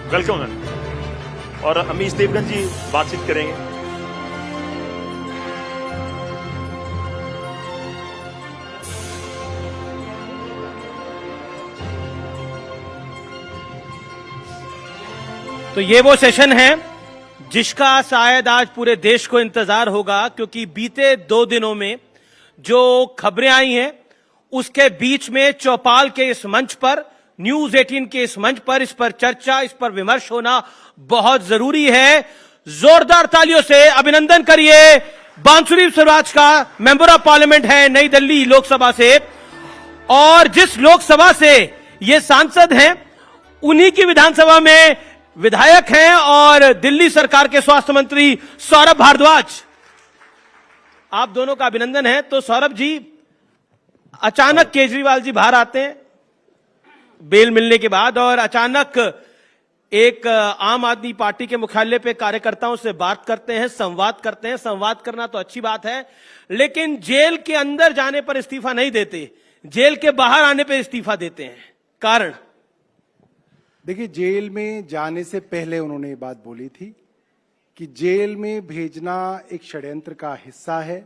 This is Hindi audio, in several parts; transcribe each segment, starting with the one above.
Welcome ma'am. और अमीश देवगन जी बातचीत करेंगे। तो ये वो सेशन है जिसका शायद आज पूरे देश को इंतजार होगा, क्योंकि बीते 2 दिनों में जो खबरें आई हैं उसके बीच में चौपाल के इस मंच पर, न्यूज 18 के इस मंच पर, इस पर चर्चा, इस पर विमर्श होना बहुत जरूरी है। जोरदार तालियों से अभिनंदन करिए बांसुरी स्वराज का, मेंबर ऑफ पार्लियामेंट है नई दिल्ली लोकसभा से, और जिस लोकसभा से ये सांसद हैं उन्हीं की विधानसभा में विधायक हैं और दिल्ली सरकार के स्वास्थ्य मंत्री सौरभ भारद्वाज। आप दोनों का अभिनंदन है। तो सौरभ जी, अचानक केजरीवाल जी बाहर आते हैं बेल मिलने के बाद, और अचानक एक आम आदमी पार्टी के मुख्यालय पे कार्यकर्ताओं से बात करते हैं, संवाद करते हैं। संवाद करना तो अच्छी बात है, लेकिन जेल के अंदर जाने पर इस्तीफा नहीं देते, जेल के बाहर आने पर इस्तीफा देते हैं। कारण? देखिए, जेल में जाने से पहले उन्होंने ये बात बोली थी कि जेल में भेजना एक षड्यंत्र का हिस्सा है,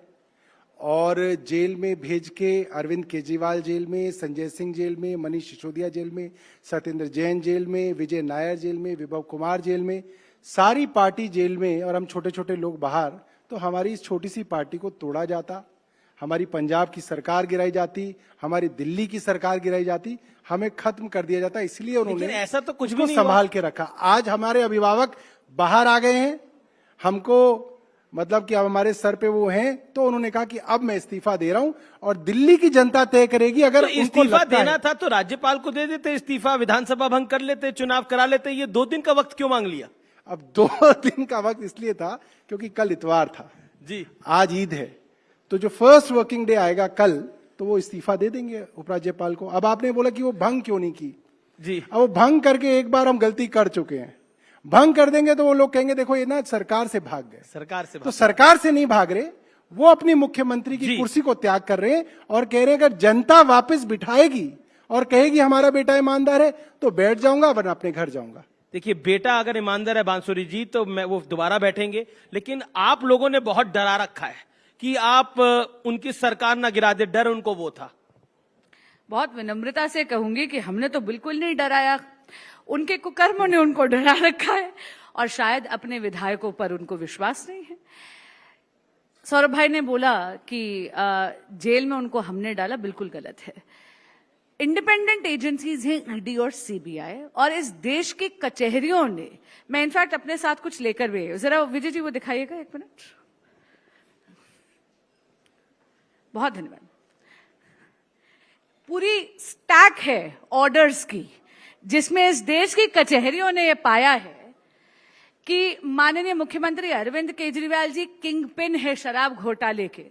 और जेल में भेज के अरविंद केजरीवाल जेल में, संजय सिंह जेल में, मनीष सिसोदिया जेल में, सत्येंद्र जैन जेल में, विजय नायर जेल में, विभव कुमार जेल में, सारी पार्टी जेल में, और हम छोटे छोटे लोग बाहर, तो हमारी इस छोटी सी पार्टी को तोड़ा जाता, हमारी पंजाब की सरकार गिराई जाती, हमारी दिल्ली की सरकार गिराई जाती, हमें खत्म कर दिया जाता। इसलिए उन्होंने ऐसा तो कुछ भी नहीं संभाल के रखा। आज हमारे अभिभावक बाहर आ गए हैं, हमको मतलब कि अब हमारे सर पे वो हैं, तो उन्होंने कहा कि अब मैं इस्तीफा दे रहा हूं, और दिल्ली की जनता तय करेगी। अगर तो इस्तीफा देना था तो राज्यपाल को दे देते इस्तीफा, विधानसभा भंग कर लेते, चुनाव करा लेते। ये 2 दिन का वक्त क्यों मांग लिया? अब 2 दिन का वक्त इसलिए था क्योंकि कल इतवार था जी, आज ईद है, तो जो फर्स्ट वर्किंग डे आएगा कल, तो वो इस्तीफा दे देंगे उपराज्यपाल को। अब आपने बोला कि वो भंग क्यों नहीं की जी, अब वो भंग करके एक बार हम गलती कर चुके हैं, भंग कर देंगे तो वो लोग कहेंगे देखो ये ना सरकार से भाग गए। सरकार से तो सरकार से नहीं भाग रहे, वो अपनी मुख्यमंत्री की कुर्सी को त्याग कर रहे हैं और कह रहे हैं अगर जनता वापस बिठाएगी और कहेगी हमारा बेटा ईमानदार है तो बैठ जाऊंगा, वरना अपने घर जाऊंगा। देखिए, बेटा अगर ईमानदार है बांसुरी जी तो मैं वो दोबारा बैठेंगे, लेकिन आप लोगों ने बहुत डरा रखा है कि आप उनकी सरकार ना गिरा दे, डर उनको वो था। बहुत विनम्रता से कहूंगी कि हमने तो बिल्कुल नहीं डराया, उनके कुकर्मों ने उनको डरा रखा है, और शायद अपने विधायकों पर उनको विश्वास नहीं है। सौरभ भाई ने बोला कि जेल में उनको हमने डाला, बिल्कुल गलत है। इंडिपेंडेंट एजेंसीज हैं ईडी और सीबीआई, और इस देश की कचहरियों ने, मैं इनफैक्ट अपने साथ कुछ लेकर भी, जरा विजय जी वो दिखाइएगा 1 मिनट। बहुत धन्यवाद। पूरी स्टैक है ऑर्डर्स की, जिसमें इस देश की कचहरियों ने यह पाया है कि माननीय मुख्यमंत्री अरविंद केजरीवाल जी किंग पिन है शराब घोटाले के,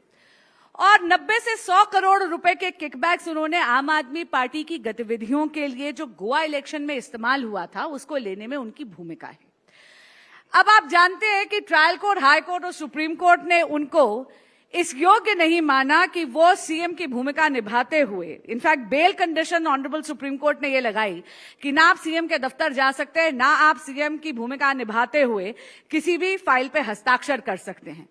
और 90 से 100 करोड़ रुपए के किकबैक्स उन्होंने आम आदमी पार्टी की गतिविधियों के लिए जो गोवा इलेक्शन में इस्तेमाल हुआ था उसको लेने में उनकी भूमिका है। अब आप जानते हैं कि ट्रायल कोर्ट, हाई कोर्ट और सुप्रीम कोर्ट ने उनको इस योग्य नहीं माना कि वो सीएम की भूमिका निभाते हुए, in fact bail condition honourable supreme court ने ये लगाई कि ना आप सीएम के दफ्तर जा सकते हैं, ना आप सीएम की भूमिका निभाते हुए किसी भी फाइल पे हस्ताक्षर कर सकते हैं।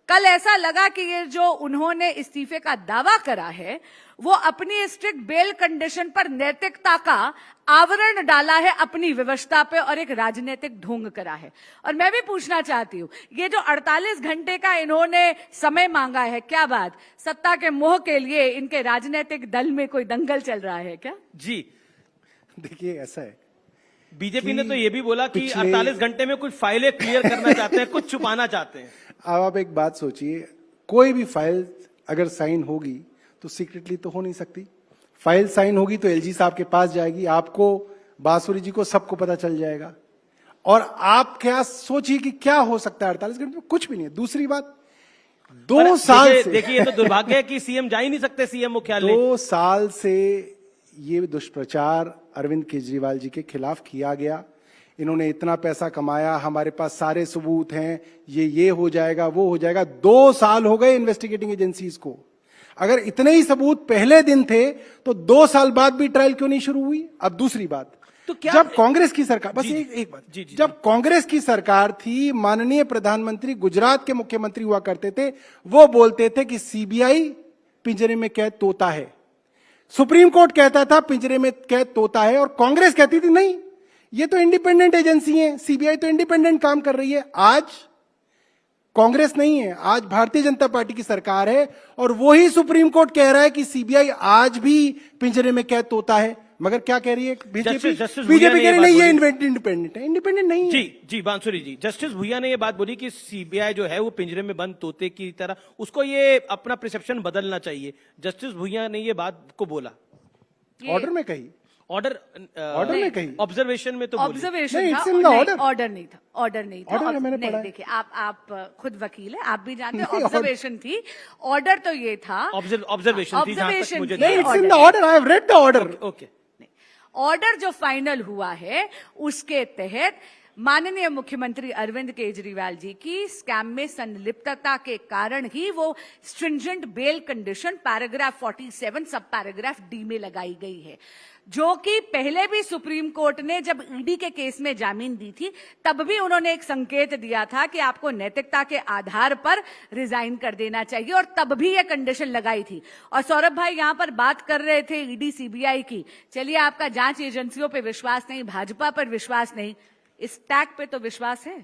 कल ऐसा लगा कि ये जो उन्होंने इस्तीफे का दावा करा है वो अपनी स्ट्रिक्ट बेल कंडीशन पर नैतिकता का आवरण डाला है अपनी व्यवस्था पे, और एक राजनीतिक ढोंग करा है। और मैं भी पूछना चाहती हूं, ये जो 48 घंटे का इन्होंने समय मांगा है, क्या बात सत्ता के मोह के लिए इनके राजनीतिक दल में कोई दंगल चल रहा है क्या? जी, देखिए ऐसा है, बीजेपी ने तो ये भी बोला कि 48 घंटे में कुछ फाइलें क्लियर करना चाहते हैं, कुछ छुपाना चाहते हैं। अब आप एक बात सोचिए, कोई भी फाइल अगर साइन होगी तो सीक्रेटली तो हो नहीं सकती। फाइल साइन होगी तो एलजी साहब के पास जाएगी, आपको, बांसुरी जी को, सबको पता चल जाएगा। और आप क्या सोचिए कि क्या हो सकता है 48 घंटे में? कुछ भी नहीं है। दूसरी बात, 2 साल से देखिए, ये तो दुर्भाग्य है कि सीएम जा ही नहीं सकते सीएम मुख्यालय। 2 साल से ये दुष्प्रचार अरविंद केजरीवाल जी के खिलाफ किया गया। इन्होंने इतना पैसा कमाया, हमारे पास सारे सबूत हैं, ये हो जाएगा, वो हो जाएगा। 2 साल हो गए इन्वेस्टिगेटिंग एजेंसीज को। अगर इतने ही सबूत पहले दिन थे तो 2 साल बाद भी ट्रायल क्यों नहीं शुरू हुई? अब दूसरी बात, तो क्या जब कांग्रेस की सरकार, बस जी, एक बात, जी, जी, जब कांग्रेस की सरकार थी, माननीय प्रधानमंत्री गुजरात के मुख्यमंत्री हुआ करते थे, वो बोलते थे कि सीबीआई पिंजरे में कैद तोता है, सुप्रीम कोर्ट कहता था पिंजरे में कैद तोता है, और कांग्रेस कहती थी नहीं, ये तो इंडिपेंडेंट एजेंसी है, सीबीआई तो इंडिपेंडेंट काम कर रही है। आज कांग्रेस नहीं है, आज भारतीय जनता पार्टी की सरकार है, और वही सुप्रीम कोर्ट कह रहा है कि सीबीआई आज भी पिंजरे में कैद तोता है। मगर क्या कह रही है बीजेपी? जस्टिस भुइया ने बीजेपी कह रही ये नहीं, ये बात इंडिपेंडेंट है। इंडिपेंडेंट नहीं है। जी बांसुरी जी, जस्टिस भुइया ने ये बात बोली कि सीबीआई जो है वो पिंजरे में बंद तोते की तरह, उसको ये अपना परसेप्शन बदलना चाहिए। जस्टिस भुइया ने ये बात को बोला, ऑर्डर में कही, ऑर्डर में कही, ऑब्जर्वेशन में तो बोली। ऑब्जर्वेशन नहीं, था, it's in the order. Order नहीं था, ऑर्डर नहीं था। Order है, मैंने नहीं, पढ़ा है। देखिए आप खुद वकील है, आप भी जानते हैं, नहीं, ऑब्जर्वेशन थी, ऑर्डर तो ये था, ऑब्जर्वेशन थी, जहां तक observation मुझे थी, नहीं, इट्स इन द order है। Order, I have read the order. Okay. Order जो फाइनल हुआ है उसके तहत माननीय मुख्यमंत्री अरविंद केजरीवाल जी की स्कैम में संलिप्तता के कारण ही वो स्ट्रिंजेंट बेल कंडीशन पैराग्राफ 47 सब पैराग्राफ डी में लगाई गई है, जो कि पहले भी सुप्रीम कोर्ट ने जब ईडी के केस में जामीन दी थी तब भी उन्होंने एक संकेत दिया था कि आपको नैतिकता के आधार पर रिजाइन कर देना चाहिए, और तब भी ये कंडीशन लगाई थी। और सौरभ भाई यहां पर बात कर रहे थे ईडी सीबीआई की, चलिए आपका जांच एजेंसियों पे विश्वास नहीं, भाजपा पर विश्वास नहीं, इस टैग पे तो विश्वास है।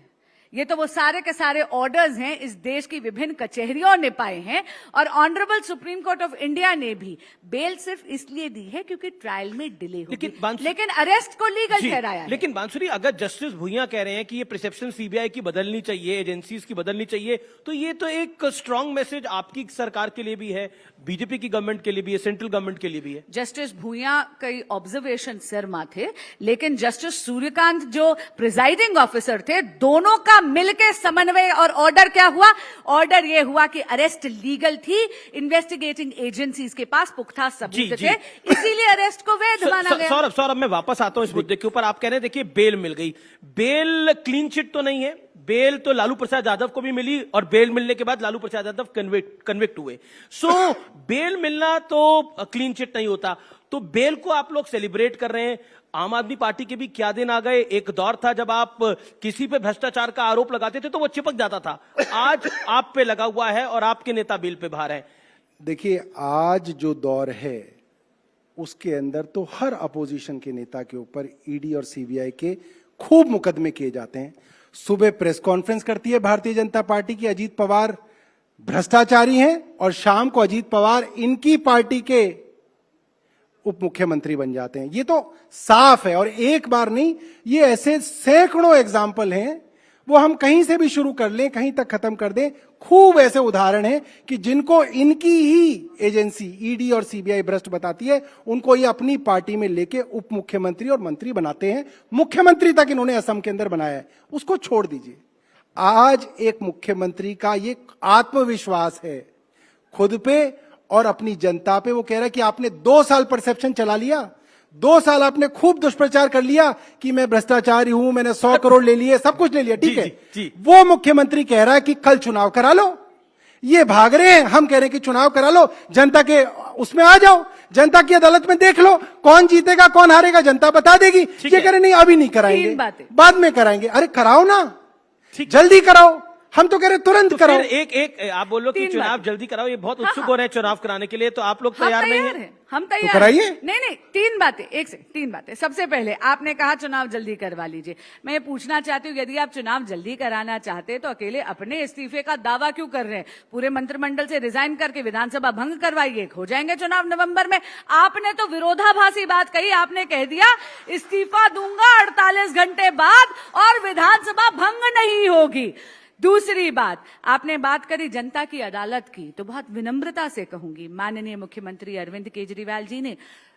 ये तो वो सारे के सारे ऑर्डर्स हैं इस देश की विभिन्न कचहरियों ने पाए हैं, और honourable supreme court of India ने भी बेल सिर्फ इसलिए दी है क्योंकि ट्रायल में डिले होगी, लेकिन अरेस्ट को लीगल ठहराया है। लेकिन बांसुरी, अगर जस्टिस भुइया कह रहे हैं कि ये परसेप्शन सीबीआई की बदलनी चाहिए, एजेंसीज की बदलनी चाहिए, तो ये तो एक स्ट्रांग मैसेज आपकी सरकार के लिए भी है, बीजेपी की गवर्नमेंट के लिए भी है, सेंट्रल गवर्नमेंट के लिए भी है। जस्टिस भुइया कई ऑब्जर्वेशन शर्मा थे, लेकिन जस्टिस सूर्यकांत जो प्रिजाइडिंग ऑफिसर थे, दोनों का मिलकर समन्वय और ऑर्डर क्या हुआ? ऑर्डर ये हुआ कि अरेस्ट लीगल थी, इन्वेस्टिगेटिंग एजेंसीज के पास पुख्ता सबूत थे, इसीलिए अरेस्ट को वैध माना गया। सौरभ मैं वापस आता हूं इस मुद्दे के ऊपर। आप कह रहे हैं देखिए बेल मिल गई, बेल क्लीन चिट तो नहीं है, बेल तो लालू प्रसाद यादव को भी मिली, और बेल मिलने के बाद लालू प्रसाद यादव कन्विक्ट हुए। सो बेल मिलना तो क्लीन चिट नहीं होता, तो बेल को आप लोग सेलिब्रेट कर रहे हैं। आम आदमी पार्टी के भी क्या दिन आ गए, एक दौर था जब आप किसी पे भ्रष्टाचार का आरोप लगाते थे तो वो चिपक जाता था, आज आप पे लगा हुआ है और आपके नेता बेल पे बाहर है। देखिए, आज जो दौर है उसके अंदर तो हर अपोजिशन के नेता के ऊपर ईडी और सीबीआई के खूब मुकदमे किए जाते हैं। सुबह प्रेस कॉन्फ्रेंस करती है भारतीय जनता पार्टी की, अजीत पवार भ्रष्टाचारी हैं, और शाम को अजीत पवार इनकी पार्टी के उप मुख्यमंत्री बन जाते हैं। ये तो साफ है, और एक बार नहीं, ये ऐसे सैकड़ों एग्जाम्पल हैं, वो हम कहीं से भी शुरू कर लें, कहीं तक खत्म कर दें, खूब ऐसे उदाहरण हैं कि जिनको इनकी ही एजेंसी ईडी और सीबीआई भ्रष्ट बताती है, उनको ये अपनी पार्टी में लेके उप मुख्यमंत्री और मंत्री बनाते हैं। मुख्यमंत्री तक इन्होंने असम के अंदर बनाया है, उसको छोड़ दीजिए। आज एक मुख्यमंत्री का ये आत्मविश्वास है खुद पे और अपनी जनता पे, वो कह रहा है कि आपने 2 साल परसेप्शन चला लिया, 2 साल आपने खूब दुष्प्रचार कर लिया कि मैं भ्रष्टाचारी हूं, मैंने 100 करोड़ ले लिए, सब कुछ ले लिया, ठीक है। वो मुख्यमंत्री कह रहा है कि कल चुनाव करा लो। ये भाग रहे हैं, हम कह रहे हैं कि चुनाव करा लो, जनता के उसमें आ जाओ, जनता की अदालत में देख लो कौन जीतेगा कौन हारेगा, जनता बता देगी। ये कह रहे नहीं अभी नहीं कराएंगे, बाद में कराएंगे। अरे कराओ ना, जल्दी कराओ, हम तो कह रहे तुरंत कराओ। एक आप बोलो कि चुनाव जल्दी कराओ, ये बहुत उत्सुक हो रहे हैं चुनाव कराने के लिए, तो आप लोग तैयार नहीं हैं? हम तैयार तो कराइए। नहीं, 3 बातें, तीन बातें। सबसे पहले आपने कहा चुनाव जल्दी करवा लीजिए, मैं ये पूछना चाहती हूँ, यदि आप चुनाव जल्दी कराना चाहते तो अकेले अपने इस्तीफे का दावा क्यों कर रहे हैं? पूरे मंत्रिमंडल से रिजाइन करके विधानसभा भंग करवाइए, हो जाएंगे चुनाव नवंबर में। आपने तो विरोधाभासी बात कही, आपने कह दिया इस्तीफा दूंगा 48 घंटे बाद और विधानसभा भंग नहीं होगी। दूसरी बात, आपने बात करी जनता की अदालत की, तो बहुत विनम्रता से कहूंगी, माननीय मुख्यमंत्री अरविंद केजरीवाल जी ने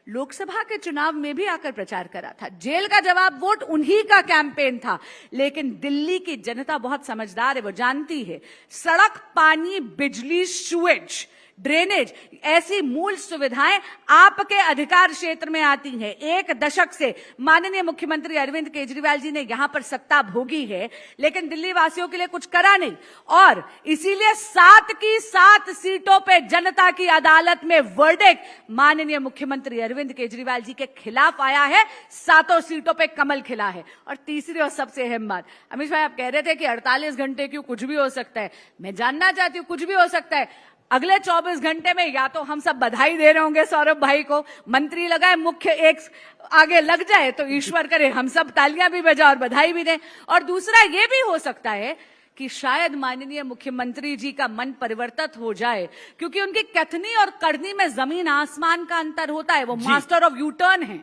लोकसभा के चुनाव में भी आकर प्रचार करा था। जेल का जवाब वोट उन्हीं का कैंपेन था, लेकिन दिल्ली की जनता बहुत समझदार है, वो जानती है सड़क, पानी, बिजली, सुएज ड्रेनेज, ऐसी मूल सुविधाएं आपके अधिकार क्षेत्र में आती हैं। 1 दशक से माननीय मुख्यमंत्री अरविंद केजरीवाल जी ने यहां पर सत्ता भोगी है, लेकिन दिल्ली वासियों के लिए कुछ करा नहीं, और इसीलिए 7 की 7 सीटों पे जनता की अदालत में वर्डिक्ट माननीय मुख्यमंत्री अरविंद केजरीवाल जी के खिलाफ आया है। 7 सीटों पे कमल खिला है। और तीसरी और सबसे अहम बात, अमित भाई आप कह रहे थे कि 48 घंटे क्यों, कुछ भी हो सकता है। मैं जानना चाहती हूं, कुछ भी हो सकता है। अगले 24 घंटे में या तो हम सब बधाई दे रहे होंगे सौरभ भाई को, मंत्री लगाए, मुख्य एक आगे लग जाए तो ईश्वर करे हम सब तालियां भी बजाएं और बधाई भी दें। और दूसरा ये भी हो सकता है कि शायद माननीय मुख्यमंत्री जी का मन परिवर्तित हो जाए, क्योंकि उनकी कथनी और करनी में जमीन आसमान का अंतर होता है। वो मास्टर ऑफ यू टर्न है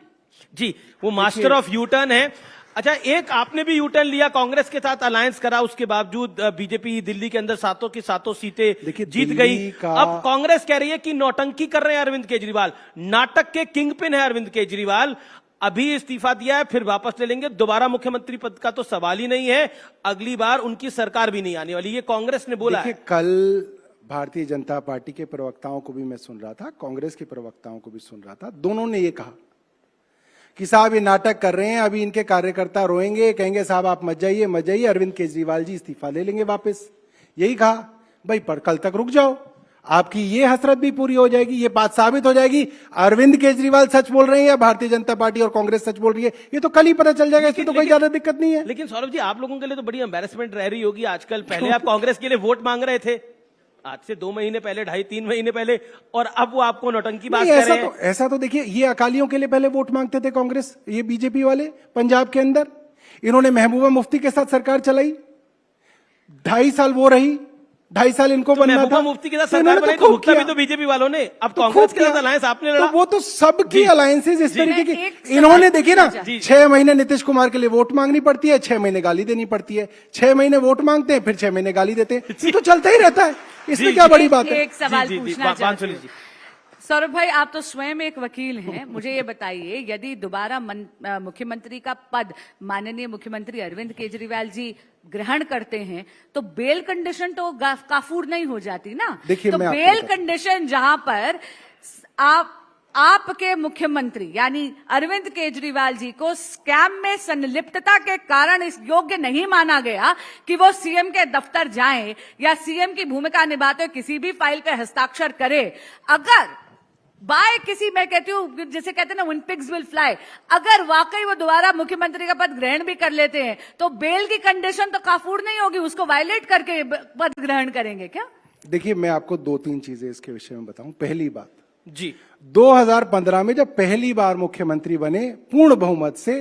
जी, वो मास्टर ऑफ यू टर्न है। अच्छा, एक आपने भी यू टर्न लिया, कांग्रेस के साथ अलायंस करा, उसके बावजूद बीजेपी दिल्ली के अंदर 7 की 7 सीटें जीत गई। अब कांग्रेस कह रही है कि नौटंकी कर रहे हैं अरविंद केजरीवाल, नाटक के किंग पिन है अरविंद केजरीवाल। अभी इस्तीफा दिया है, फिर वापस ले लेंगे, दोबारा मुख्यमंत्री पद का तो सवाल ही नहीं है, अगली बार उनकी सरकार भी नहीं आने वाली, ये कांग्रेस ने बोला है। कल भारतीय जनता पार्टी के प्रवक्ताओं को भी मैं सुन रहा था, कांग्रेस के प्रवक्ताओं को भी सुन रहा था, दोनों ने ये कहा कि साहब ये नाटक कर रहे हैं, अभी इनके कार्यकर्ता रोएंगे, कहेंगे साहब आप मत जाइए, अरविंद केजरीवाल जी इस्तीफा ले लेंगे वापस। यही कहा भाई, पर कल तक रुक जाओ, आपकी ये हसरत भी पूरी हो जाएगी, ये बात साबित हो जाएगी अरविंद केजरीवाल सच बोल रहे हैं या भारतीय जनता पार्टी और कांग्रेस सच बोल रही है, ये तो कल ही पता चल जाएगा। इसमें तो कोई ज्यादा दिक्कत नहीं है। लेकिन सौरभ जी, आप लोगों के लिए तो बड़ी एम्बैरेसमेंट रह रही होगी आजकल। पहले आप कांग्रेस के लिए वोट मांग रहे थे, आज से 2 महीने पहले, 2.5-3 महीने पहले, और अब वो आपको नौटंकी बात कर रहे हैं। ऐसा तो देखिए, ये अकालियों के लिए पहले वोट मांगते थे कांग्रेस, ये बीजेपी वाले पंजाब के अंदर, इन्होंने महबूबा मुफ्ती के साथ सरकार चलाई, 2.5 साल वो रही, 2.5 साल इनको बनना था। महबूबा मुफ्ती के साथ सरकार बनाई तो भुगता भी तो बीजेपी वालों ने, अब कांग्रेस के साथ अलायंस आपने लड़ा। तो वो तो सबकी अलायंसेज इस तरीके की, इन्होंने देखिए ना, 6 महीने नीतीश कुमार के लिए वोट मांगनी पड़ती है, 6 महीने गाली देनी पड़ती है, 6 महीने वोट मांगते हैं, फिर 6 महीने गाली देते हैं, ये तो चलता ही रहता है, इसमें क्या बड़ी बात है। एक सवाल पूछना चाहती हूं सौरभ भाई, आप तो स्वयं एक वकील हैं, मुझे ये बताइए, यदि दोबारा मुख्यमंत्री का पद माननीय मुख्यमंत्री अरविंद केजरीवाल जी ग्रहण करते हैं तो बेल कंडीशन तो काफूर नहीं हो जाती ना? देखिए, तो बेल कंडीशन जहां पर आपके मुख्यमंत्री यानी अरविंद केजरीवाल जी को स्कैम में संलिप्तता के कारण इस योग्य नहीं माना गया कि वो सीएम के दफ्तर जाएं या सीएम की भूमिका निभाते हुए किसी भी फाइल पे हस्ताक्षर करे, अगर बाय किसी, मैं कहती हूँ जैसे कहते हैं ना, when pigs will fly, अगर वाकई वो दोबारा मुख्यमंत्री का पद ग्रहण भी कर लेते हैं तो बेल की कंडीशन तो काफूर नहीं होगी, उसको वायलेट करके पद ग्रहण करेंगे क्या? देखिए, मैं आपको 2-3 चीजें इसके विषय में बताऊं। पहली बात जी, 2015 में जब पहली बार मुख्यमंत्री बने पूर्ण बहुमत से,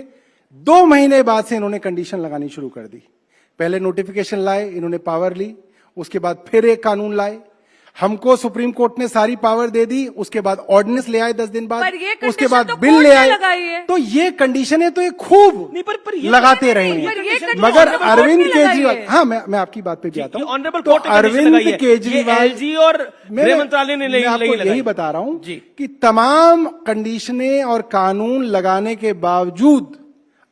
2 महीने बाद से इन्होंने कंडीशन लगानी शुरू कर दी। पहले नोटिफिकेशन लाए, इन्होंने पावर ली, उसके बाद फिर एक कानून लाए, हमको सुप्रीम कोर्ट ने सारी पावर दे दी, उसके बाद ऑर्डिनेंस ले आए 10 दिन बाद, उसके बाद तो बिल ले आए। तो ये कंडीशन है, तो ये खूब लगाते रहे हैं। मगर अरविंद केजरीवाल, हाँ मैं आपकी बात पे भी आता हूँ, तो अरविंद केजरीवाल जी और गृह मंत्रालय ने यही बता रहा हूँ कि तमाम कंडीशनें और कानून लगाने के बावजूद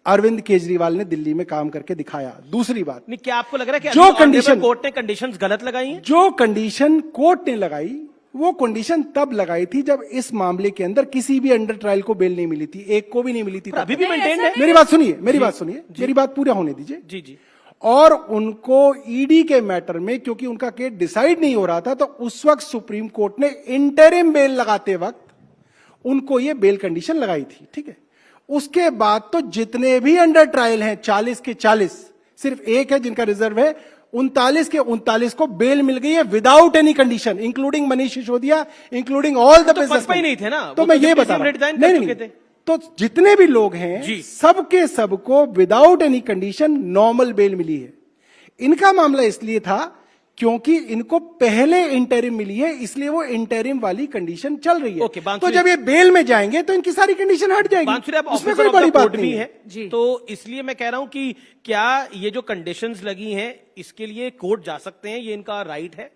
अरविंद केजरीवाल ने दिल्ली में काम करके दिखाया। दूसरी बात, नहीं, क्या आपको लग रहा है कि जो कंडीशन कोर्ट ने कंडीशंस गलत लगाई हैं? जो कंडीशन कोर्ट ने लगाई, वो कंडीशन तब लगाई थी जब इस मामले के अंदर किसी भी अंडर ट्रायल को बेल नहीं मिली थी, एक को भी नहीं मिली थी। अभी भी मेंटेन है। मेरी बात सुनिए, मेरी बात पूरा होने दीजिए। जी जी। और उनको ईडी के मैटर में, क्योंकि उनका केस डिसाइड नहीं हो रहा था, तो उस वक्त सुप्रीम कोर्ट ने इंटरिम बेल लगाते वक्त उनको ये बेल कंडीशन लगाई थी, ठीक है। उसके बाद तो जितने भी अंडर ट्रायल हैं 40 के 40, सिर्फ एक है जिनका रिजर्व है, 39 के 39 को बेल मिल गई है without any condition, including Manish Sisodia, including all the business. नहीं थे ना, तो मैं ये बता रहा हूं, नहीं, तो जितने भी लोग हैं सबके सबको without any condition normal bail मिली है। इनका मामला इसलिए था क्योंकि इनको पहले इंटरिम मिली है, इसलिए वो इंटरिम वाली कंडीशन चल रही है। तो जब ये बेल में जाएंगे तो इनकी सारी कंडीशन हट जाएगी, उसमें कोई बड़ी बात नहीं है। तो इसलिए मैं कह रहा हूं कि क्या ये जो कंडीशंस लगी हैं इसके लिए कोर्ट जा सकते हैं, ये इनका राइट है?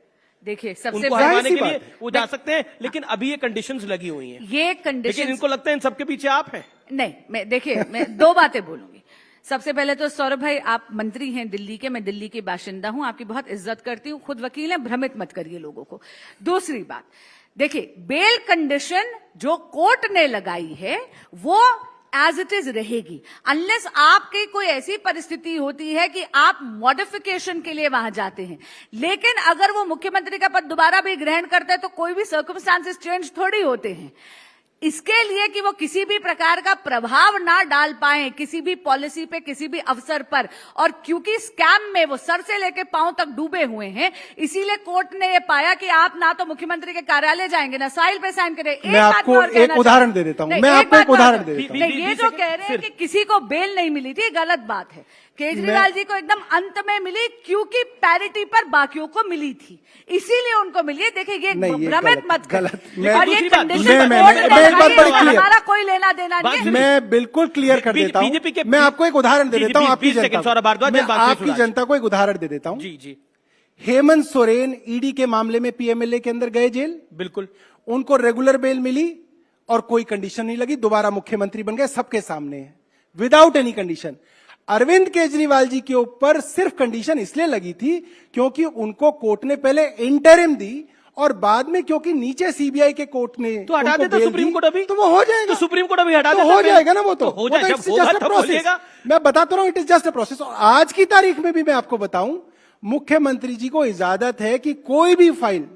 देखिए, सबसे हटवाने के लिए वो जा सकते हैं, लेकिन अभी ये कंडीशंस लगी हुई हैं। ये कंडीशन, लेकिन इनको लगता है इन सबके पीछे आप हैं। नहीं, मैं देखिए, मैं 2 बातें बोलूंगी। सबसे पहले तो सौरभ भाई, आप मंत्री हैं दिल्ली के, मैं दिल्ली की बाशिंदा हूं, आपकी बहुत इज्जत करती हूं, खुद वकील हैं, भ्रमित मत करिए लोगों को। दूसरी बात, देखिए, बेल कंडीशन जो कोर्ट ने लगाई है वो एज इट इज रहेगी, अनलेस आपकी कोई ऐसी परिस्थिति होती है कि आप मॉडिफिकेशन के लिए वहां जाते हैं। लेकिन अगर वो मुख्यमंत्री का पद दोबारा भी ग्रहण करते हैं तो कोई भी सर्कमस्टांसेस चेंज थोड़ी होते हैं। इसके लिए कि वो किसी भी प्रकार का प्रभाव ना डाल पाए किसी भी पॉलिसी पे, किसी भी अवसर पर, और क्योंकि स्कैम में वो सर से लेके पांव तक डूबे हुए हैं, इसीलिए कोर्ट ने ये पाया कि आप ना तो मुख्यमंत्री के कार्यालय जाएंगे ना साइल पे साइन करें। मैं आपको एक उदाहरण दे देता हूं, मैं आपको एक उदाहरण दे देता हूं। नहीं, ये जो कह रहे हैं कि किसी को बेल नहीं मिली थी, गलत बात है। केजरीवाल जी को एकदम अंत में मिली क्योंकि पैरिटी पर बाकियों को मिली थी, इसीलिए उनको मिली है। देखिए, ये भ्रमित मत करें। और ये कंडीशन हमारा कोई लेना देना नहीं है। मैं बिल्कुल क्लियर कर देता हूं, मैं आपको एक उदाहरण दे देता हूं, आपकी जनता को एक उदाहरण दे देता हूं। जी जी, हेमंत सोरेन ईडी के मामले में पीएमएलए के अंदर गए जेल, बिल्कुल, उनको रेगुलर बेल मिली और कोई कंडीशन नहीं लगी, दोबारा मुख्यमंत्री बन गए, सबके सामने है, without any condition. Arvind Kejriwal ji के ऊपर सिर्फ कंडीशन इसलिए लगी थी क्योंकि उनको कोर्ट ने पहले इंटरिम दी और बाद में क्योंकि नीचे सीबीआई के कोर्ट ने तो हटा देता सुप्रीम कोर्ट, अभी तो वो हो जाएगा, तो सुप्रीम कोर्ट अभी हटा देता, हो जाएगा ना, वो तो हो जाएगा, जस्ट अ प्रोसेस। मैं बताता रहा हूं, it is just a process. और आज की तारीख में भी मैं आपको बताऊं, मुख्यमंत्री जी को इजाजत है कि कोई भी फाइल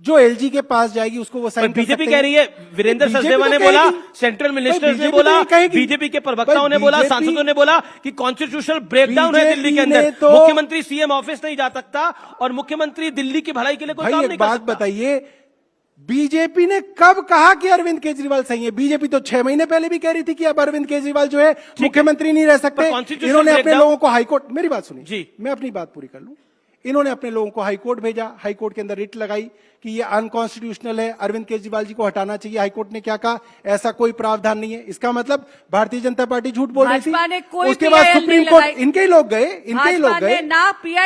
जो एलजी के पास जाएगी उसको वो साइन कर सकते हैं। बीजेपी कह रही है, वीरेंद्र सचदेवा ने बोला, सेंट्रल मिनिस्टर्स ने बोला, बीजेपी के प्रवक्ताओं ने बोला, सांसदों ने बोला कि कॉन्स्टिट्यूशनल ब्रेकडाउन है दिल्ली के अंदर, मुख्यमंत्री सीएम ऑफिस नहीं जा सकता और मुख्यमंत्री दिल्ली की भलाई के लिए कोई काम नहीं कर सकता। बात बताइए, बीजेपी ने कब कहा कि अरविंद केजरीवाल सही है? बीजेपी तो 6 महीने पहले भी कह रही थी कि अब अरविंद केजरीवाल जो है मुख्यमंत्री नहीं रह सकते। इन्होंने अपने लोगों को हाईकोर्ट, मेरी बात सुनिए जी, मैं अपनी बात पूरी कर लूं। इन्होंने अपने लोगों को हाईकोर्ट भेजा, हाईकोर्ट के अंदर रिट लगाई कि ये अनकॉन्स्टिट्यूशनल है, अरविंद केजरीवाल जी को हटाना चाहिए। हाईकोर्ट ने क्या कहा? ऐसा कोई प्रावधान नहीं है। इसका मतलब भारतीय जनता पार्टी झूठ बोल रही थी। उसके बाद सुप्रीम कोर्ट, इनके ही लोग गए,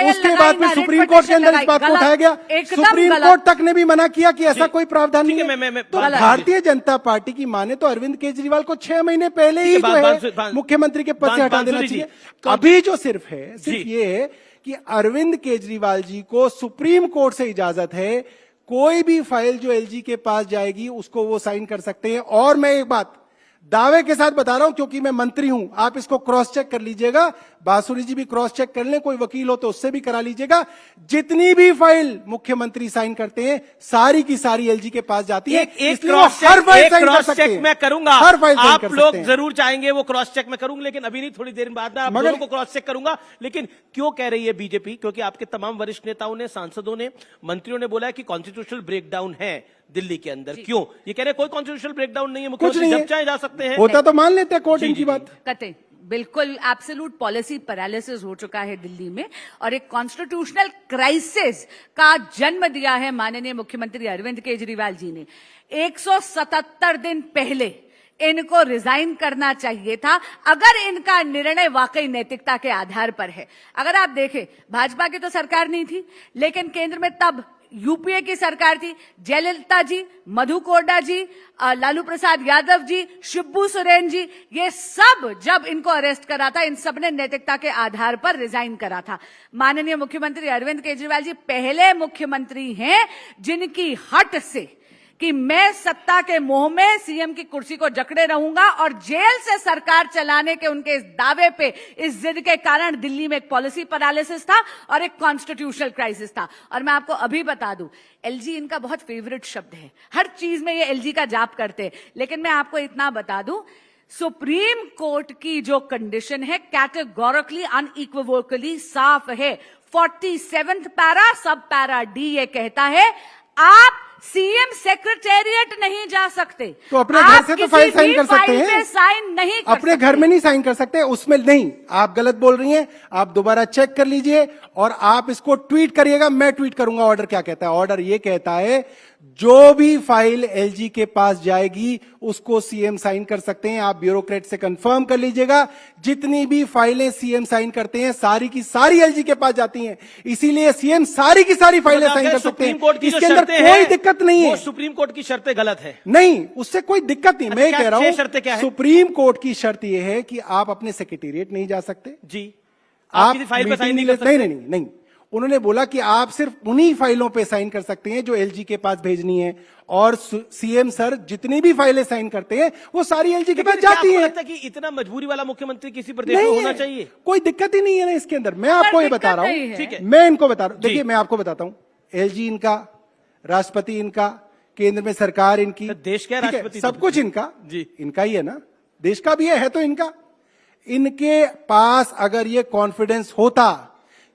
उसके बाद में सुप्रीम कोर्ट के अंदर इस बात को उठाया गया, सुप्रीम कोर्ट तक ने भी मना किया कि ऐसा कोई प्रावधान नहीं है। तो भारतीय जनता पार्टी की माने तो अरविंद केजरीवाल को 6 महीने पहले ही जो है मुख्यमंत्री के पद से हटा देना चाहिए। अभी जो सिर्फ ये है कि अरविंद केजरीवाल जी को सुप्रीम कोर्ट से इजाजत है, कोई भी फाइल जो एलजी के पास जाएगी उसको वो साइन कर सकते हैं। और मैं एक बात दावे के साथ बता रहा हूं क्योंकि मैं मंत्री हूं, आप इसको क्रॉस चेक कर लीजिएगा, बांसुरी जी भी क्रॉस चेक कर लें, कोई वकील हो तो उससे भी करा लीजिएगा। जितनी भी फाइल मुख्यमंत्री साइन करते हैं सारी की सारी एलजी के पास जाती है। एक क्रॉस चेक मैं करूंगा, हर फाइल आप लोग जरूर चाहेंगे वो क्रॉस चेक मैं करूंगा, लेकिन अभी नहीं, थोड़ी देर बाद मैं आप लोगों को क्रॉस चेक करूंगा। लेकिन क्यों कह रही है बीजेपी? क्योंकि आपके तमाम वरिष्ठ नेताओं ने, सांसदों ने, मंत्रियों ने बोला है कि कॉन्स्टिट्यूशनल ब्रेकडाउन है दिल्ली के अंदर। क्यों ये कह रहे? कोई कॉन्स्टिट्यूशनल ब्रेकडाउन नहीं है, मुख्यमंत्री जब चाहे जा सकते हैं। होता तो मान लेते हैं कोर्ट इनकी बात। कते बिल्कुल एब्सोल्यूट पॉलिसी पैरालिसिस हो चुका है दिल्ली में और एक कॉन्स्टिट्यूशनल क्राइसिस का जन्म दिया है माननीय मुख्यमंत्री अरविंद केजरीवाल जी ने। 177 दिन पहले इनको रिजाइन करना चाहिए था अगर इनका निर्णय वाकई नैतिकता के आधार पर है। अगर आप देखें, भाजपा की तो सरकार नहीं थी, लेकिन केंद्र में तब यूपीए की सरकार थी। जयललिता जी, मधु कोरडा जी, लालू प्रसाद यादव जी, शिबू सोरेन जी, ये सब जब इनको अरेस्ट करा था, इन सब ने नैतिकता के आधार पर रिजाइन करा था। माननीय मुख्यमंत्री अरविंद केजरीवाल जी पहले मुख्यमंत्री हैं जिनकी हट से कि मैं सत्ता के मोह में सीएम की कुर्सी को जकड़े रहूंगा और जेल से सरकार चलाने के उनके इस दावे पे, इस जिद के कारण दिल्ली में एक पॉलिसी पैरालिसिस था और एक कॉन्स्टिट्यूशनल क्राइसिस था। और मैं आपको अभी बता दूं, एलजी इनका बहुत फेवरेट शब्द है, हर चीज में ये एलजी का जाप करते हैं। लेकिन मैं आपको इतना बता दूं, सुप्रीम कोर्ट की जो कंडीशन है कैटेगोरिकली अनइक्विवोकली साफ है। 47th पैरा सब पैरा डी ये कहता है आप सीएम सेक्रेटेरिएट नहीं जा सकते। तो अपने घर से तो फाइल साइन कर सकते हैं, साइन नहीं कर अपने घर में नहीं साइन कर सकते, उसमें नहीं। आप गलत बोल रही हैं, आप दोबारा चेक कर लीजिए और आप इसको ट्वीट करिएगा, मैं ट्वीट करूंगा ऑर्डर क्या कहता है। ऑर्डर ये कहता है जो भी फाइल एलजी के पास जाएगी उसको सीएम साइन कर सकते हैं। आप ब्यूरोक्रेट से कंफर्म कर लीजिएगा, जितनी भी फाइलें सीएम साइन करते हैं सारी की सारी एलजी के पास जाती हैं, इसीलिए सीएम सारी की सारी फाइलें साइन कर सकते सुप्रीम हैं। कोर्ट की जो इसके अंदर शर्तें कोई हैं, दिक्कत नहीं वो है। सुप्रीम कोर्ट की शर्तें गलत है। नहीं, उससे कोई दिक्कत नहीं। मैं क्या कह रहा छह हूं शर्तें क्या है? सुप्रीम कोर्ट की शर्त यह है कि आप अपने सेक्रेटेरिएट नहीं जा सकते, जी, आप किसी फाइल पे साइन मीटिंग नहीं कर सकते? नहीं। उन्होंने बोला कि आप सिर्फ उन्हीं फाइलों पे साइन कर सकते हैं जो एलजी के पास भेजनी है, और सीएम सर जितनी भी फाइलें साइन करते हैं वो सारी एलजी के पास जाती क्या हैं। आपको लगता है कि इतना मजबूरी वाला मुख्यमंत्री किसी प्रदेश में नहीं होना है, चाहिए? कोई दिक्कत ही नहीं है ना इसके अंदर। मैं आपको ये बता रहा नहीं हूं, है। ठीक है। मैं इनको बता रहा हूं। जी। देखिए मैं आपको बताता हूं, एलजी इनका, राष्ट्रपति इनका, केंद्र में सरकार इनकी, तो देश क्या है ठीक है, राष्ट्रपति? सब कुछ इनका, जी। इनका ही है ना, देश का भी है तो इनका। इनके पास अगर ये कॉन्फिडेंस होता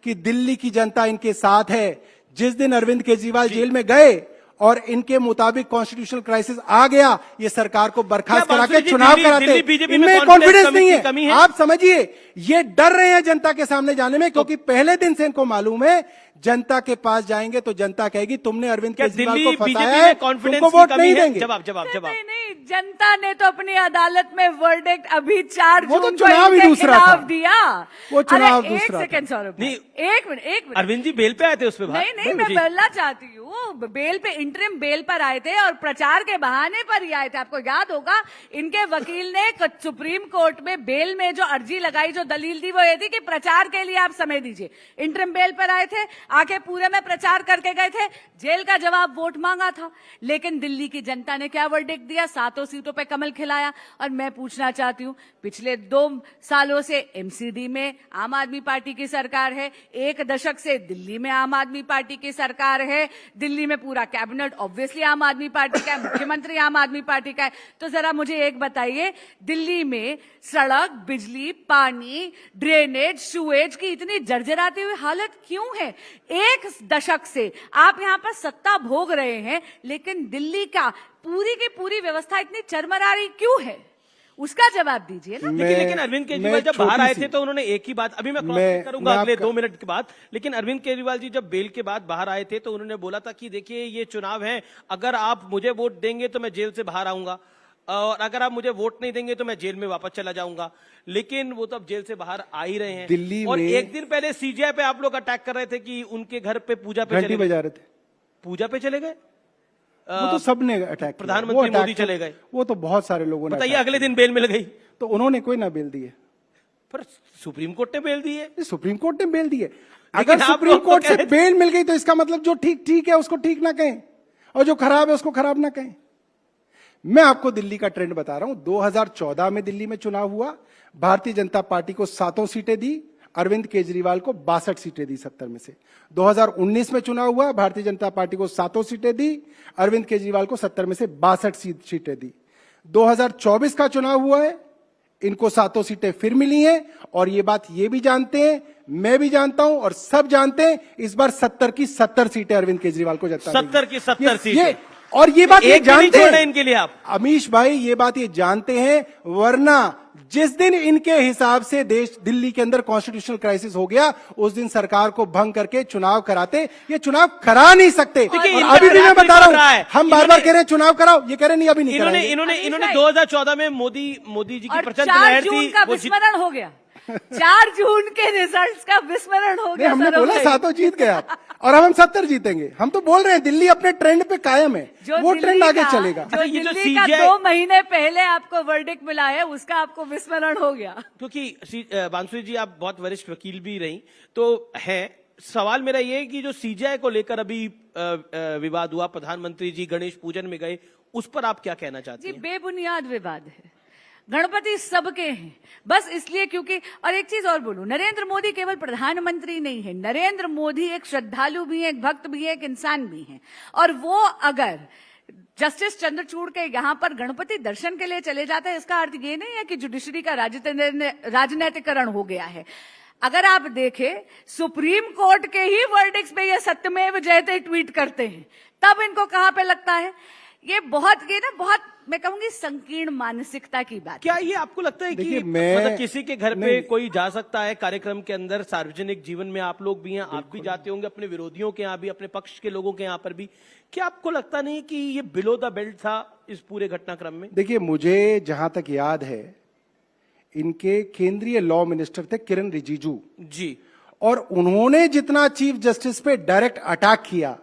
कि दिल्ली की जनता इनके साथ है, जिस दिन अरविंद केजरीवाल जेल में गए और इनके मुताबिक कॉन्स्टिट्यूशनल क्राइसिस आ गया, ये सरकार को बर्खास्त क्या करा के बांसुरी जी, चुनाव दिल्ली कराते। बीजेपी में इनमें confidence कॉन्फिडेंस नहीं कमी है। है? आप समझिए, ये डर रहे हैं जनता के सामने जाने में, क्योंकि पहले दिन से इनको मालूम है जनता के पास जाएंगे तो जनता कहेगी तुमने अरविंद क्या केजरीवाल दिल्ली को बीजेपी फंसाया है, में कॉन्फिडेंस तुमको की वोट कमी नहीं है? देंगे। जवाब। नहीं नहीं, जनता ने तो अपनी अदालत में वर्डिक्ट अभी 4 वो तो जून को चुनाव ही इनके दूसरा खिलाफ था। दिया। वो चुनाव अरे, दूसरा एक सेकंड सौरभ, नहीं, एक मिनट। अरविंद जी बेल पे आए थे उस पर नहीं, मैं बोलना चाहती हूँ, बेल पे, इंटरिम बेल पर आए थे और प्रचार के बहाने पर ही आए थे। आपको याद होगा, इनके वकील ने सुप्रीम कोर्ट में बेल में जो अर्जी लगाई, जो दलील दी, वो ये थी कि प्रचार के लिए आप समय दीजिए। इंटरिम बेल पर आए थे, आके पूरे में प्रचार करके गए थे, जेल का जवाब वोट मांगा था। लेकिन दिल्ली की जनता ने क्या वर्डिक्ट दिया? 7 सीटों पे कमल खिलाया। और मैं पूछना चाहती हूँ, पिछले 2 सालों से एमसीडी में आम आदमी पार्टी की सरकार है, 1 दशक से दिल्ली में आम आदमी पार्टी की सरकार है, दिल्ली में पूरा कैबिनेट ऑब्वियसली आम आदमी पार्टी का है, मुख्यमंत्री आम आदमी पार्टी का है। तो जरा मुझे एक बताइए, दिल्ली में सड़क, बिजली, पानी, ड्रेनेज, सुएज की इतनी जर्जराती हुई हालत क्यों है? 1 दशक से आप यहां पर सत्ता भोग रहे हैं, लेकिन दिल्ली का पूरी की पूरी व्यवस्था इतनी चरमरा रही क्यों है? उसका जवाब दीजिए ना। लेकिन अरविंद केजरीवाल जब बाहर आए थे तो उन्होंने एक ही बात, अभी मैं क्रॉस चेक करूंगा अगले 2 मिनट के बाद, लेकिन अरविंद केजरीवाल जी जब बेल के बाद बाहर आए थे तो उन्होंने बोला था कि देखिए ये चुनाव है, अगर आप मुझे वोट देंगे तो मैं जेल से बाहर आऊंगा, और अगर आप मुझे वोट नहीं देंगे तो मैं जेल में वापस चला जाऊंगा। लेकिन वो तो अब जेल से बाहर आ ही रहे हैं। दिल्ली और में एक दिन पहले सीजीआई पे आप लोग अटैक कर रहे थे कि उनके घर पे पूजा पे घंटी चले गए। बजा रहे थे, पूजा पे चले गए, वो तो सबने अटैक किया। प्रधानमंत्री वो अटैक मोदी तो- चले गए। वो तो बहुत सारे लोगों ने बताइए, अटैक अगले दिन बेल मिल गई, किया। तो उन्होंने कोई ना बेल दी है, पर सुप्रीम कोर्ट ने बेल दी है। सुप्रीम कोर्ट ने बेल दी है। लेकिन अगर आप सुप्रीम लोग तो कोर्ट कह से रहे थे- बेल मिल गई तो इसका मतलब जो ठीक ठीक है उसको ठीक ना कहें, और जो खराब है उसको खराब ना कहें। मैं आपको दिल्ली का ट्रेंड बता रहा हूं। 2014 में दिल्ली में चुनाव हुआ, भारतीय जनता पार्टी को 7 सीटें दी, अरविंद केजरीवाल को 62 सीटें दी 70 में से। 2019 में चुनाव हुआ, भारतीय जनता पार्टी को 7 सीटें दी, अरविंद केजरीवाल को 70 में से 62 सीटें दी। 2024 का चुनाव हुआ है, इनको 7 सीटें फिर मिली हैं, और ये बात ये भी जानते हैं, मैं भी जानता हूं और सब जानते हैं, इस बार 70 की 70 सीटें अरविंद केजरीवाल को जनता 70 की 70 सीटें। और ये बात ये एक भी नहीं जानते छोड़े हैं इनके लिए आप। अमीश भाई, ये बात ये जानते हैं, वरना जिस दिन इनके हिसाब से दिल्ली के अंदर कॉन्स्टिट्यूशनल क्राइसिस हो गया, उस दिन सरकार को भंग करके चुनाव कराते। ये चुनाव करा नहीं सकते। देखिए, और इनका अभी भी मैं ट्रैक बता रिकॉर्ड रहा रहा हूं, है। हम बार बार कह रहे हैं चुनाव कराओ, ये कह रहे हैं नहीं अभी नहीं इन्होंने कराएंगे। इन्होंने इन्होंने भाई। 2014 में मोदी जी की और प्रचंड 4 लहर जून थी, का वो जीत- विस्मरण हो गया। 4 जून के रिजल्ट्स का विस्मरण हो नहीं, गया। हमने सौरभ बोला भाई। 7 जीत गए आप, और अब हम 70 जीतेंगे। हम तो बोल रहे हैं दिल्ली अपने ट्रेंड पे कायम है, वो दिल्ली ट्रेंड आगे का- चलेगा। जो अच्छा, ये जो दिल्ली का CGI 2 महीने पहले आपको वर्डिक्ट मिला है, उसका आपको विस्मरण हो गया। क्योंकि बांसुरी जी आप बहुत वरिष्ठ वकील भी रही तो हैं, सवाल मेरा ये है कि जो सीजीआई को लेकर अभी विवाद हुआ, प्रधानमंत्री जी गणेश पूजन में गए, उस पर आप क्या कहना चाहते जी, हैं? बेबुनियाद विवाद है। गणपति सबके हैं, बस इसलिए क्योंकि, और एक चीज और बोलूं, नरेंद्र मोदी केवल प्रधानमंत्री नहीं है, नरेंद्र मोदी एक श्रद्धालु भी है, एक भक्त भी है, एक इंसान भी है। और वो अगर जस्टिस चंद्रचूड़ के यहां पर गणपति दर्शन के लिए चले जाते हैं, इसका अर्थ ये नहीं है कि जुडिशरी का राजनीतिकरण हो गया है। अगर आप देखें, सुप्रीम कोर्ट के ही वर्डिक्ट्स में ये सत्यमेव जयते ट्वीट करते हैं, तब इनको कहां पे लगता है? ये ना बहुत मैं कहूंगी संकीर्ण मानसिकता की बात। क्या ये आपको लगता है कि देखिए, मैं- मतलब किसी के घर पे नहीं। कोई जा सकता है कार्यक्रम के अंदर, सार्वजनिक जीवन में आप लोग भी हैं, आप भी जाते होंगे अपने विरोधियों के यहाँ भी, अपने पक्ष के लोगों के यहाँ पर भी, क्या आपको लगता नहीं कि ये बिलो द बेल्ट था इस पूरे घटनाक्रम में? देखिए, मुझे जहां तक याद है, इनके केंद्रीय लॉ मिनिस्टर थे किरण रिजिजू जी, और उन्होंने जितना चीफ जस्टिस पे डायरेक्ट अटैक किया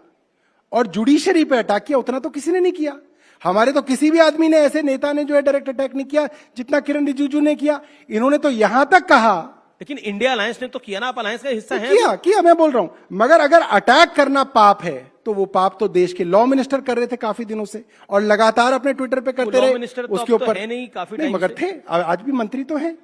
और जुडिशरी पे अटैक किया उतना तो किसी ने नहीं किया। हमारे तो किसी भी आदमी ने, ऐसे नेता ने जो है डायरेक्ट अटैक नहीं किया जितना किरण रिजिजू ने किया। इन्होंने तो यहां तक कहा, लेकिन इंडिया अलायंस ने तो किया ना, आप अलायंस का हिस्सा है। किया मैं बोल रहा हूं, मगर अगर अटैक करना पाप है तो वो पाप तो देश के लॉ मिनिस्टर कर रहे थे काफी दिनों से और लगातार अपने ट्विटर पे करते लॉ रहे। मिनिस्टर तो उसके अब तो ऊपर है नहीं, काफी नहीं, टाइम मगर से। थे, आज भी मंत्री तो हैं।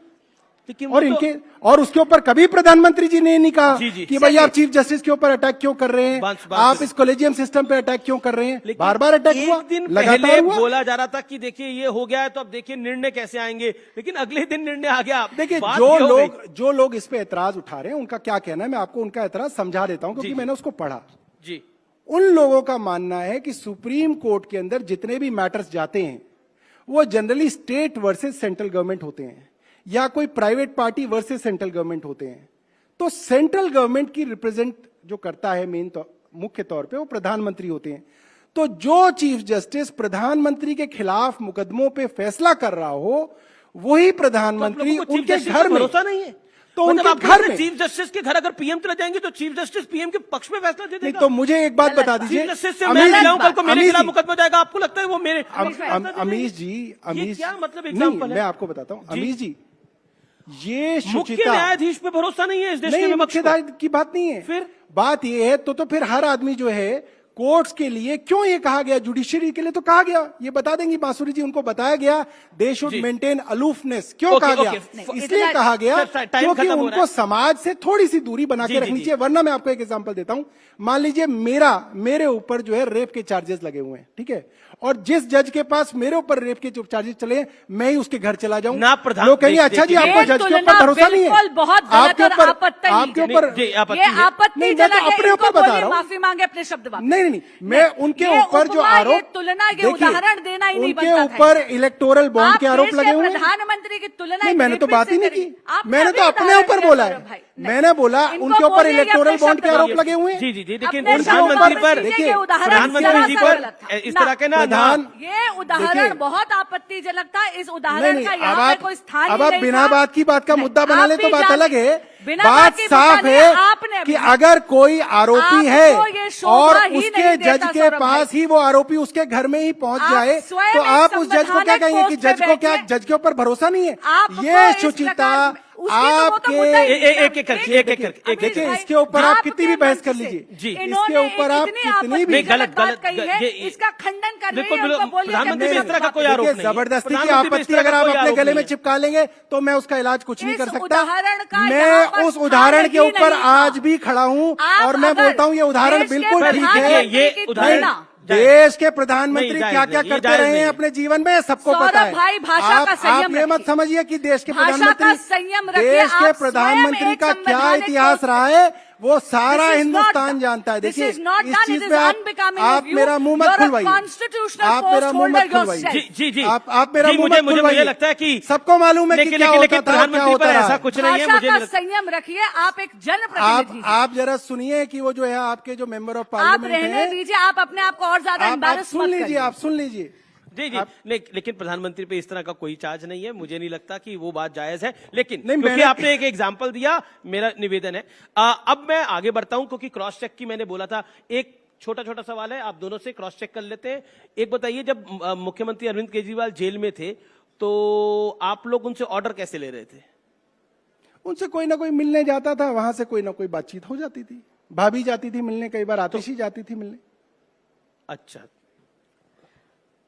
लेकिन और वो इनके और उसके ऊपर कभी प्रधानमंत्री जी ने नहीं कहा जी, जी। कि भाई आप चीफ जस्टिस के ऊपर अटैक क्यों कर रहे हैं, बस। आप इस कॉलेजियम सिस्टम पे अटैक क्यों कर रहे हैं। लेकिन बार बार अटैक हुआ, एक दिन लगातार पहले हुआ। बोला जा रहा था कि देखिए ये हो गया है तो अब देखिए निर्णय कैसे आएंगे, लेकिन अगले दिन निर्णय आ गया। देखिए, बात ये हो गई। जो लोग इस पे एतराज उठा रहे हैं उनका क्या कहना है, मैं आपको उनका एतराज समझा देता हूं क्योंकि जी। मैंने उसको पढ़ा। जी, उन लोगों का मानना है कि सुप्रीम कोर्ट के अंदर जितने भी मैटर्स जाते हैं वो generally state versus central government होते हैं या कोई private party versus central government होते हैं। तो सेंट्रल गवर्नमेंट की रिप्रेजेंट जो करता है मुख्य तौर पे वो प्रधानमंत्री होते हैं। तो जो चीफ जस्टिस प्रधानमंत्री के खिलाफ मुकदमों पे फैसला कर रहा हो वही प्रधानमंत्री तो आप लोगों को चीफ उनके जस्टिस घर पे में, भरोसा नहीं है? तो मतलब उनके आप घर में चीफ जस्टिस के घर अगर पीएम चले जाएंगे तो चीफ जस्टिस पीएम के पक्ष में फैसला दे नहीं। देगा? तो मुझे एक बात बता दीजिए, चीफ जस्टिस से मैं मिलाऊं, कल को मेरे खिलाफ मुकदमा जाएगा, आपको लगता है वो मेरे अमीश जी, ये क्या मतलब नहीं, एग्जाम्पल है? मैं आपको बताता हूं अमीश जी, ये मुख्य शुचिता न्यायाधीश पे भरोसा नहीं है इस देश नहीं, के मुख्य न्यायाधीश की बात नहीं है। फिर बात ये है तो फिर हर आदमी जो है कोर्ट्स के लिए क्यों ये कहा गया, जुडिशरी के लिए तो कहा गया, ये बता देंगी बांसुरी जी, उनको बताया गया दे शुड मेंटेन अलूफनेस। क्यों कहा गया? इसलिए कहा गया क्योंकि उनको समाज से थोड़ी सी दूरी बना के रखनी चाहिए। वरना मैं आपको एक एग्जांपल देता हूं, मान लीजिए मेरे ऊपर जो है रेप के चार्जेस लगे हुए हैं, ठीक है, और जिस जज के पास मेरे ऊपर रेप के जो चार्जेस चले हैं मैं ही उसके घर चला जाऊं, ना प्रधान लोग कहेंगे अच्छा जी आपको जज के ऊपर भरोसा नहीं है, बहुत आपके ऊपर आपत्ति ये अपने ऊपर बता रहा हूं, माफी मांगे अपने शब्द वापस। नहीं, मैं उनके ऊपर जो आरोप, तुलना के उदाहरण देना ही नहीं उनके बनता ऊपर इलेक्टोरल बॉन्ड के आरोप लगे हुए हैं। प्रधानमंत्री की तुलना नहीं, मैंने तो रेपिस्ट बात ही से नहीं करी। की, आपने मैंने तो अभी अपने उदाहरण ऊपर दिया बोला गौरव भाई। है, नहीं। मैंने बोला इनको उनके ऊपर बोलिए कि इलेक्टोरल अपने बॉन्ड के शब्द आरोप वापस। लगे हुए हैं। जी, लेकिन अपने प्रधानमंत्री शब्द पर वापस लीजिए, देखिए, उदाहरण प्रधानमंत्री जरा जी सा पर गलत था। इस तरह के ना ये उदाहरण देखिए, बहुत आपत्तिजनक था। इस नहीं, उदाहरण का यहाँ पे कोई स्थान ही अब आप नहीं बिना था। बात की बात का नहीं, मुद्दा बना आप ले भी तो बात जान- अलग है। बिना बात की साफ मुद्दा है नहीं, आपने कि अभी- अगर कोई आरोपी आपको ये है शोभा और ही उसके नहीं जज देता, के सौरभ पास भाई। ही वो आरोपी उसके घर में ही पहुंच आप जाए स्वयं तो एक आप उस जज को क्या संवैधानिक कहेंगे कि पोस्ट पे जज को क्या, बैठे। जज के ऊपर भरोसा नहीं है? आपको ये इस शुचिता प्रकार- उसकी तो वो तो मुद्दा ही आपके नहीं है। एक करके अमीश देखिए, भाई, इसके ऊपर आप कितनी भी आपके बहस कर मंच से लीजिए जी, इसके ऊपर आप कितनी भी नहीं, गलत बात कही है, ये इसका खंडन कर रही बिल्कुल, है, उनको बोलिए कि प्रधानमंत्री अपने में इस तरह का शब्द कोई वापस। आरोप देखिए, नहीं है। जबरदस्ती की प्रधानमंत्री पे इस आपत्ति तरह अगर का आप कोई अपने आरोप गले में नहीं है। चिपका लेंगे तो मैं उसका इलाज कुछ नहीं इस कर सकता। उदाहरण का मैं यहाँ पर उस स्थान उदाहरण के ही ऊपर नहीं था। आज भी खड़ा हूं आप और मैं अगर बोलता हूं ये उदाहरण देश के बिल्कुल ठीक है। प्रधानमंत्री ये की उदाहरण तुलना- देश के प्रधानमंत्री नहीं, क्या क्या ये करते जायज रहे नहीं हैं है। अपने जीवन में सबको सौरभ पता है। भाई, भाषा का संयम आप ये मत रखिए। समझिए कि देश के भाषा का प्रधानमंत्री, संयम रखिए। देश के आप प्रधानमंत्री स्वयं का एक क्या संवैधानिक इतिहास पोस्ट रहा है वो सारा This is हिंदुस्तान not- जानता है। this देखिए is not इस done, चीज it पे is unbecoming आप of you. मेरा मुंह मत You're a खुलवाइए, constitutional आप मेरा मुंह मत post holder खुलवाइए। yourself. जी आप मेरा जी, मुंह मुझे मत मुझे खुलवाइए। लगता है कि सबको मालूम है कि लेकिन क्या लेकिन होता था, क्या प्रधानमंत्री होता पर रहा ऐसा है। कुछ नहीं है। भाषा मुझे का नहीं लगता- संयम रखिए। आप एक जनप्रतिनिधि हैं। आप जरा सुनिए कि वो जो है आपके जो मेंबर ऑफ आप पार्लियामेंट रहने है, दीजिए, आप अपने आप को और ज्यादा आप एम्बैरस सुन मत लीजिए, करिए। आप सुन लीजिए। जी लेकिन प्रधानमंत्री पे इस तरह का कोई चार्ज नहीं है, मुझे नहीं लगता कि वो बात जायज है। लेकिन नहीं, क्योंकि आपने एक एग्जांपल दिया, मेरा निवेदन है अब मैं आगे बढ़ता हूं क्योंकि क्रॉस चेक की मैंने बोला था। एक छोटा छोटा सवाल है, आप दोनों से क्रॉस चेक कर लेते हैं। एक बताइए, जब मुख्यमंत्री अरविंद केजरीवाल जेल में थे तो आप लोग उनसे ऑर्डर कैसे ले रहे थे? उनसे कोई ना कोई मिलने जाता था, वहां से कोई ना कोई बातचीत हो जाती थी। भाभी जाती थी मिलने, कई बार आतिशी जाती थी मिलने। अच्छा,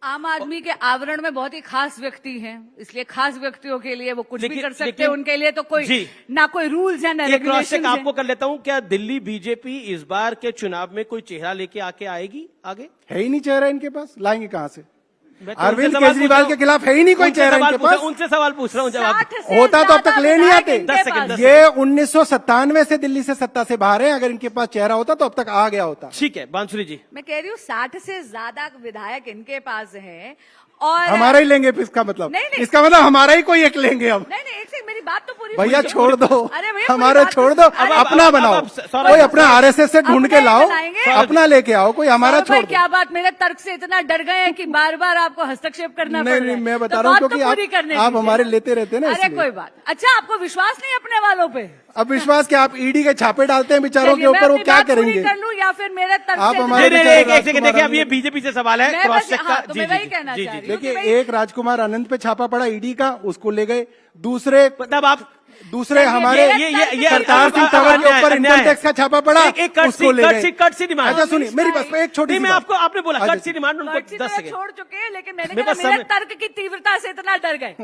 आम आदमी के आवरण में बहुत ही खास व्यक्ति हैं, इसलिए खास व्यक्तियों के लिए वो कुछ भी लेकिन- कर सकते हैं। लेकिन- उनके लिए तो कोई जी। ना कोई रूल्स है ना एक क्रॉस चेक रेगुलेशन आपको कर लेता हूं। क्या दिल्ली बीजेपी इस बार के चुनाव में कोई चेहरा लेके आगे आएगी? है ही नहीं चेहरा इनके पास, लाएंगे कहां से? मैं तो अरविंद उनसे सवाल केजरीवाल पूछ के रहा खिलाफ है ही नहीं कोई उनसे चेहरा सवाल इनके पूछ रहा पास। उनसे सवाल पूछ रहा हूँ जवाब 60 से होता तो अब तक ज्यादा ले नहीं विधायक आते। इनके 10 सेकंड, पास 10 हैं। ये 1997 से दिल्ली से सत्ता से बाहर है, अगर इनके पास चेहरा होता तो अब तक आ गया होता। ठीक है बांसुरी जी। मैं कह रही हूँ 60 से ज्यादा विधायक इनके पास हैं और हमारा ही लेंगे इसका मतलब, नहीं, नहीं। इसका मतलब हमारा ही कोई एक लेंगे अब। नहीं नहीं, एक से मेरी बात तो पूरी भैया पूरी- छोड़ दो, अरे भैया, पूरी हमारे बात छोड़ तो- दो, अरे अपना बनाओ, सौरभ, कोई अपना आरएसएस से ढूंढ के अपने लाओ, बनाएंगे। अपना लेके आओ, कोई हमारा सौरभ भाई, छोड़ दो। क्या बात, मेरे तर्क से इतना डर गए हैं कि बार बार आपको हस्तक्षेप करना पड़ नहीं रहा है। नहीं, मैं बता तो रहा हूँ बात तो क्योंकि पूरी करने आप दीजिए। हमारे लेते रहते हैं ना, अरे इसलिए। कोई बात। अच्छा, आपको विश्वास नहीं अपने वालों पे? अब विश्वास क्या, आप ईडी के छापे डालते हैं बेचारों के चलिए, मैं ऊपर, वो अपनी क्या बात पूरी करेंगे? कर लूं या फिर मेरे तर्क आप से हमारे नहीं, बेचारे एक सेकंड राजकुमार देखिए, अब ये आनंद- बीजेपी से सवाल है, मैं क्रॉस बस- चेक हाँ, का। तो जी मैं जी वही कहना जी चाह जी रही जी। हूँ। देखिए, एक राजकुमार आनंद पे छापा पड़ा ईडी का, उसको ले गए। दूसरे हमारे करतार सिंह तंवर के ऊपर इनकम टैक्स का छापा पड़ा, एक उसको ले गए। कट सी डिमांड। अच्छा सुनिए मेरी बस एक छोटी सी मैं बात। आपको, आपने बोला अच्छा, कट सी डिमांड, उनको कर्ची 10 तो सेकंड छोड़ चुके हैं, लेकिन मैंने मेरे कहा पास मेरे समय- तर्क की तीव्रता से इतना डर गए।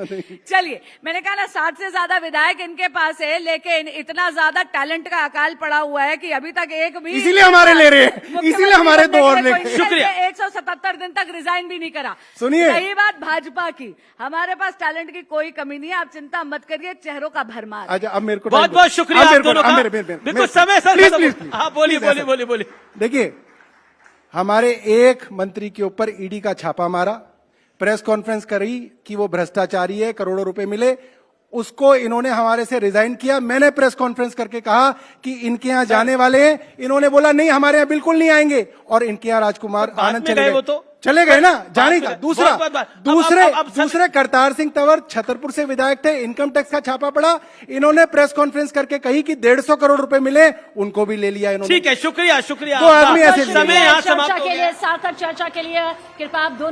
चलिए, मैंने कहा ना 60 से ज्यादा विधायक इनके पास है, लेकिन इतना ज्यादा टैलेंट का अकाल पड़ा हुआ है कि अभी तक एक भी इसीलिए हमारे ले रहे हैं, इसीलिए हमारे दो और ले गए। शुक्रिया। 177 दिन तक रिजाइन भी नहीं करा। सुनिए। सही बात भाजपा की, हमारे पास टैलेंट की कोई कमी नहीं है, आप चिंता मत करिए, चेहरों का भरमार है। अच्छा अब मेरे को बहुत बहुत शुक्रिया आप दोनों का। बिल्कुल समय सर, प्लीज प्लीज प्लीज। हाँ बोलिए बोलिए बोलिए बोलिए। देखिए, हमारे एक मंत्री के ऊपर ईडी का छापा मारा, प्रेस कॉन्फ्रेंस करी कि वो भ्रष्टाचारी है, करोड़ों रुपए मिले, उसको इन्होंने हमारे से रिजाइन किया। मैंने प्रेस कॉन्फ्रेंस करके कहा कि इनके यहाँ जाने वाले हैं, इन्होंने बोला नहीं हमारे यहाँ बिल्कुल नहीं आएंगे, और इनके यहाँ राजकुमार बाद आनंद में चले गए गए। वो तो। चले गए ना, जाने बाद का। में- दूसरा बहुत बात। अब दूसरे करतार सिंह तंवर छतरपुर से विधायक थे, इनकम टैक्स का छापा पड़ा, इन्होंने प्रेस कॉन्फ्रेंस करके कही कि 150 करोड़ रुपए मिले, उनको भी ले लिया इन्होंने। ठीक है, शुक्रिया शुक्रिया। दो आदमी आपका ऐसे समय यहाँ समाप्त चर्चा हो के गया। लिए, सार्थक चर्चा के लिए कृपया आप दोनों